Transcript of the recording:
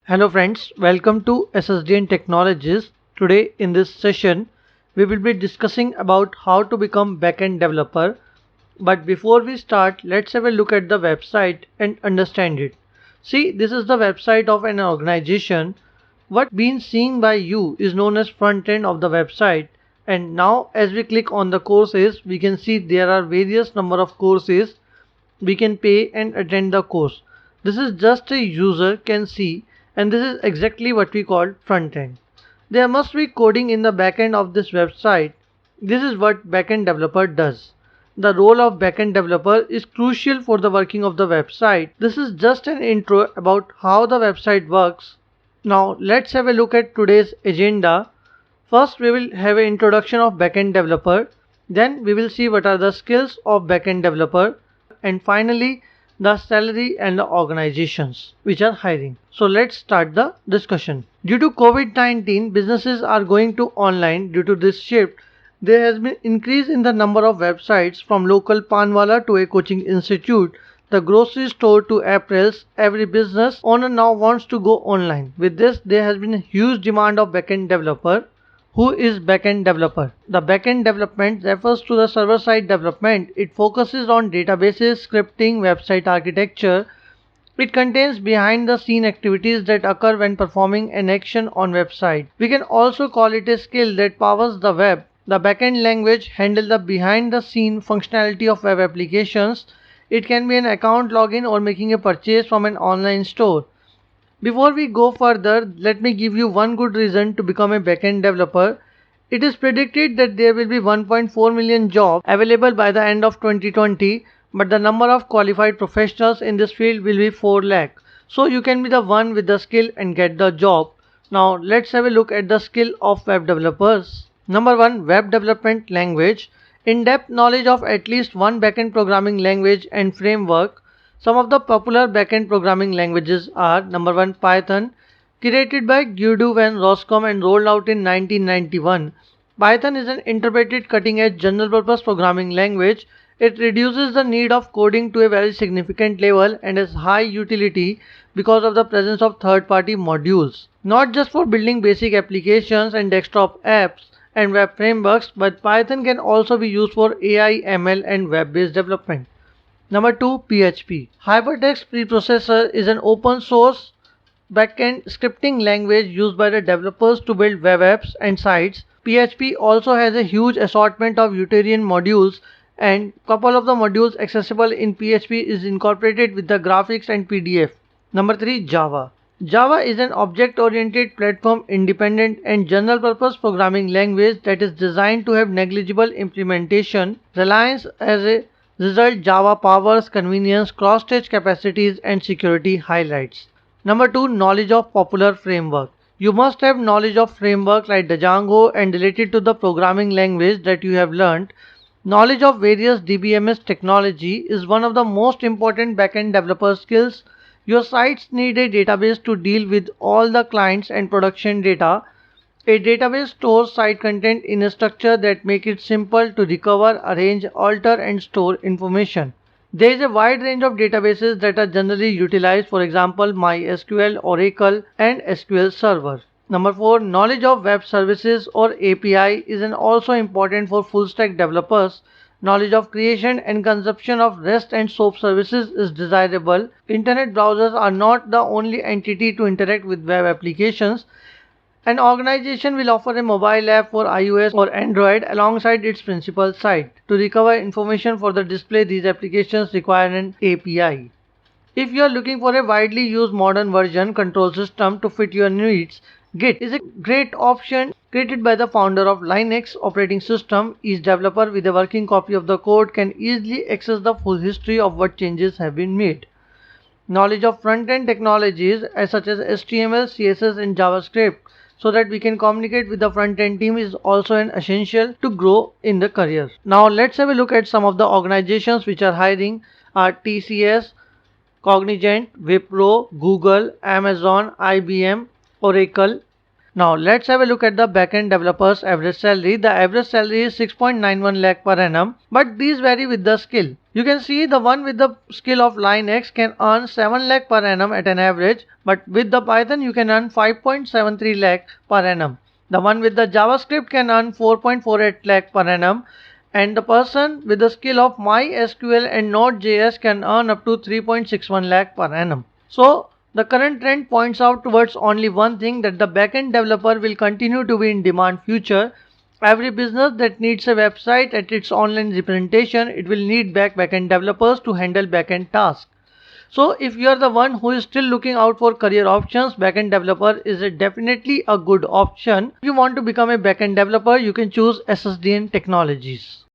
Hello friends, welcome to SSDN Technologies. Today in this session, we will be discussing about how to become backend developer. But before we start, let's have a look at the website and understand it. See, this is the website of an organization. What being seen by you is known as front end of the website. And now as we click on the courses, we can see there are various number of courses we can pay and attend the course. This is just a user can see, and this is exactly what we call front end. There must be coding in the backend of this website. This is what backend developer does. The role of backend developer is crucial for the working of the website. This is just an intro about how the website works. Now let's have a look at today's agenda. First we will have an introduction of backend developer. Then we will see what are the skills of backend developer, and finally the salary and the organizations which are hiring. So let's start the discussion. Due to COVID-19, businesses are going to online. Due to this shift, there has been increase in the number of websites, from local panwala to a coaching institute, the grocery store to apparels. Every business owner now wants to go online. With this, there has been a huge demand of backend developer. Who is backend developer? The backend development refers to the server-side development. It focuses on databases, scripting, website architecture. It contains behind-the-scene activities that occur when performing an action on website. We can also call it a skill that powers the web. The backend language handles the behind-the-scene functionality of web applications. It can be an account login or making a purchase from an online store. Before we go further, let me give you one good reason to become a backend developer. It is predicted that there will be 1.4 million jobs available by the end of 2020, but the number of qualified professionals in this field will be 4 lakh. So you can be the one with the skill and get the job. Now let's have a look at the skill of web developers. Number 1, web development language. In-depth knowledge of at least one backend programming language and framework. Some of the popular backend programming languages are: number 1, Python, created by Guido van Rossum and rolled out in 1991. Python is an interpreted cutting-edge general-purpose programming language. It reduces the need of coding to a very significant level and has high utility because of the presence of third-party modules. Not just for building basic applications and desktop apps and web frameworks, but Python can also be used for AI, ML and web-based development. Number 2, PHP. Hypertext Preprocessor is an open source backend scripting language used by the developers to build web apps and sites. PHP also has a huge assortment of utilitarian modules, and couple of the modules accessible in PHP is incorporated with the graphics and PDF. Number 3, Java. Java is an object-oriented platform independent and general-purpose programming language that is designed to have negligible implementation. Reliance as a result, Java powers convenience, cross-stage capacities and security highlights. Number 2, knowledge of popular framework. You must have knowledge of framework like Django and related to the programming language that you have learned. Knowledge of various DBMS technology is one of the most important backend developer skills. Your sites need a database to deal with all the clients and production data. A database stores site content in a structure that makes it simple to recover, arrange, alter and store information. There is a wide range of databases that are generally utilized, for example MySQL, Oracle and SQL Server. Number 4, knowledge of web services or API is also important for full stack developers. Knowledge of creation and consumption of REST and SOAP services is desirable. Internet browsers are not the only entity to interact with web applications. An organization will offer a mobile app for iOS or Android alongside its principal site. To recover information for the display, these applications require an API. If you are looking for a widely used modern version control system to fit your needs, Git is a great option. Created by the founder of Linux operating system, each developer with a working copy of the code can easily access the full history of what changes have been made. Knowledge of front-end technologies such as HTML, CSS and JavaScript, so that we can communicate with the front-end team, is also an essential to grow in the career. Now let's have a look at some of the organizations which are hiring are TCS, Cognizant, Wipro, Google, Amazon, IBM, Oracle. Now let's have a look at the backend developer's average salary. The average salary is 6.91 lakh per annum, but these vary with the skill. You can see the one with the skill of Linux can earn 7 lakh per annum at an average, but with the Python you can earn 5.73 lakh per annum. The one with the JavaScript can earn 4.48 lakh per annum, and the person with the skill of MySQL and Node.js can earn up to 3.61 lakh per annum. So the current trend points out towards only one thing, that the backend developer will continue to be in demand future. Every business that needs a website at its online representation, it will need backend developers to handle backend tasks. So if you are the one who is still looking out for career options, backend developer is definitely a good option. If you want to become a backend developer, you can choose SSDN Technologies.